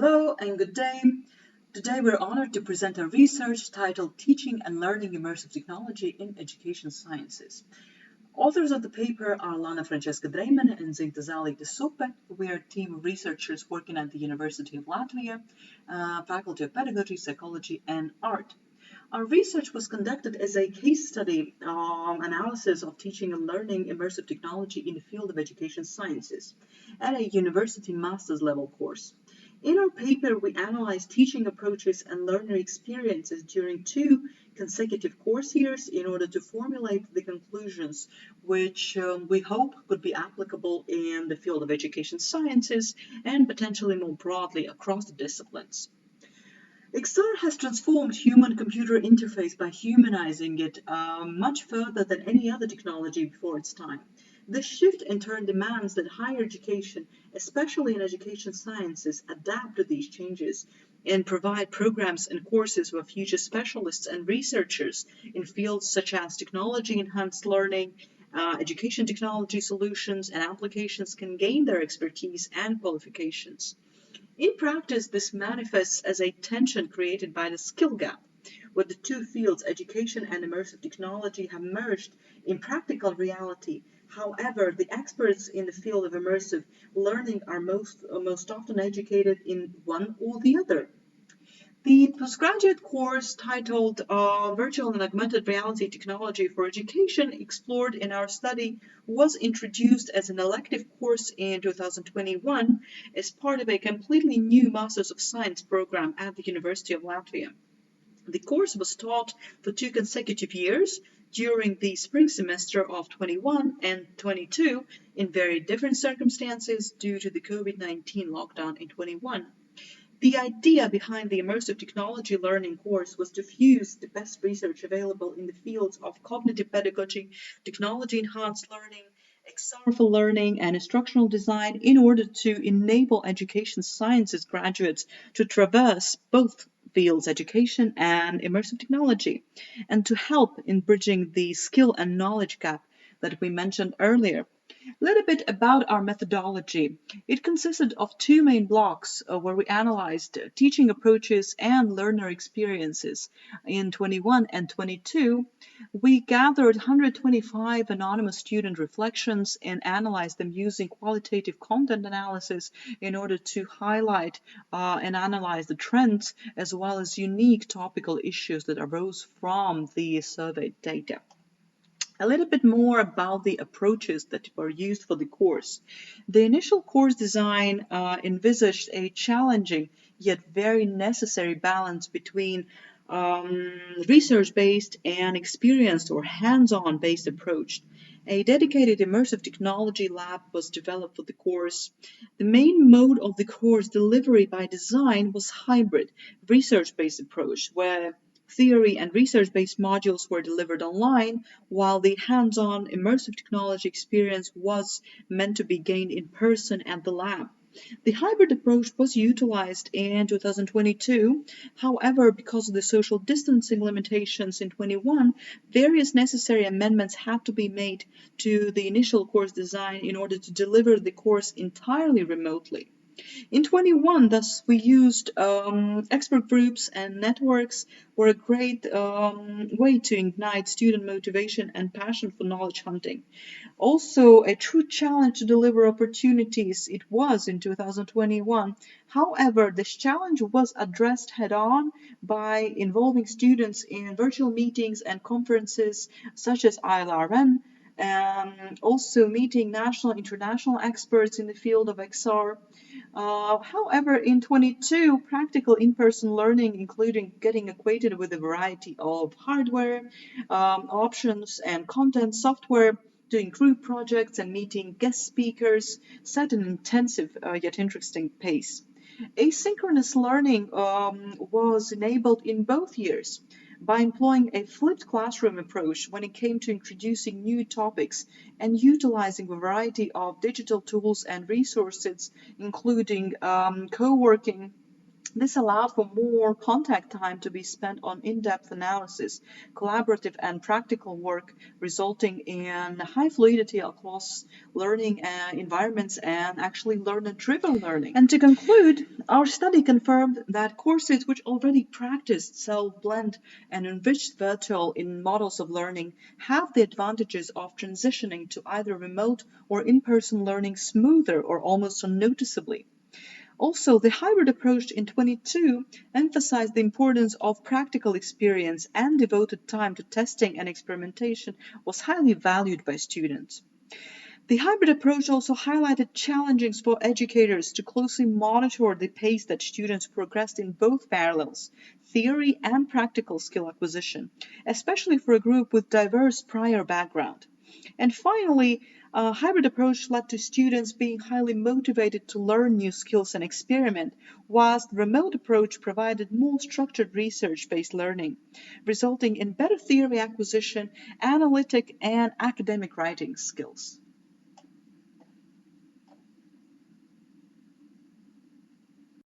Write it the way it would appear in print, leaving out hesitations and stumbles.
Hello and good day. Today we're honored to present a research titled Teaching and Learning Immersive Technology in Education Sciences. Authors of the paper are Lana Francesca Dreiman and Zinta Zali de Sope. We are a team of researchers working at the University of Latvia, Faculty of Pedagogy, Psychology and Art. Our research was conducted as a case study analysis of teaching and learning immersive technology in the field of education sciences at a university master's level course. In our paper, we analyzed teaching approaches and learner experiences during 2 consecutive course years in order to formulate the conclusions which we hope could be applicable in the field of education sciences and potentially more broadly across the disciplines. XR has transformed human-computer interface by humanizing it much further than any other technology before its time. This shift in turn demands that higher education, especially in education sciences, adapt to these changes and provide programs and courses where future specialists and researchers in fields such as technology-enhanced learning, education technology solutions, and applications can gain their expertise and qualifications. In practice, this manifests as a tension created by the skill gap, where the 2 fields, education and immersive technology, have merged in practical reality. However, the experts in the field of immersive learning are most often educated in one or the other. The postgraduate course titled Virtual and Augmented Reality Technology for Education, explored in our study, was introduced as an elective course in 2021 as part of a completely new Masters of Science program at the University of Latvia. The course was taught for 2 consecutive years during the spring semester of 21 and 22 in very different circumstances due to the COVID-19 lockdown in 21. The idea behind the immersive technology learning course was to fuse the best research available in the fields of cognitive pedagogy, technology-enhanced learning, XR for learning, and instructional design in order to enable education sciences graduates to traverse both fields, education and immersive technology, and to help in bridging the skill and knowledge gap that we mentioned earlier. A little bit about our methodology. It consisted of 2 main blocks where we analyzed teaching approaches and learner experiences. In 21 and 22, we gathered 125 anonymous student reflections and analyzed them using qualitative content analysis in order to highlight and analyze the trends as well as unique topical issues that arose from the surveyed data. A little bit more about the approaches that were used for the course. The initial course design envisaged a challenging yet very necessary balance between research-based and experienced or hands-on based approach. A dedicated immersive technology lab was developed for the course. The main mode of the course delivery by design was hybrid, research-based approach, where theory and research-based modules were delivered online, while the hands-on immersive technology experience was meant to be gained in person at the lab. The hybrid approach was utilized in 2022. However, because of the social distancing limitations in 21, various necessary amendments had to be made to the initial course design in order to deliver the course entirely remotely. In 21, thus, we used expert groups and networks were a great way to ignite student motivation and passion for knowledge hunting. Also, a true challenge to deliver opportunities it was in 2021. However, this challenge was addressed head-on by involving students in virtual meetings and conferences such as ILRN, also meeting national and international experts in the field of XR. However, in 22, practical in-person learning, including getting acquainted with a variety of hardware, options and content software, doing group projects and meeting guest speakers, set an intensive yet interesting pace. Asynchronous learning was enabled in both years by employing a flipped classroom approach when it came to introducing new topics and utilizing a variety of digital tools and resources, including co-working This allowed for more contact time to be spent on in-depth analysis, collaborative and practical work, resulting in high fluidity across learning environments and actually learner-driven learning. And to conclude, our study confirmed that courses which already practiced self-blend and enriched virtual in models of learning have the advantages of transitioning to either remote or in-person learning smoother or almost unnoticeably. Also, the hybrid approach in 22 emphasized the importance of practical experience and devoted time to testing and experimentation was highly valued by students. The hybrid approach also highlighted challenges for educators to closely monitor the pace that students progressed in both parallels, theory and practical skill acquisition, especially for a group with diverse prior background. And finally, a hybrid approach led to students being highly motivated to learn new skills and experiment, whilst the remote approach provided more structured research-based learning, resulting in better theory acquisition, analytic, and academic writing skills.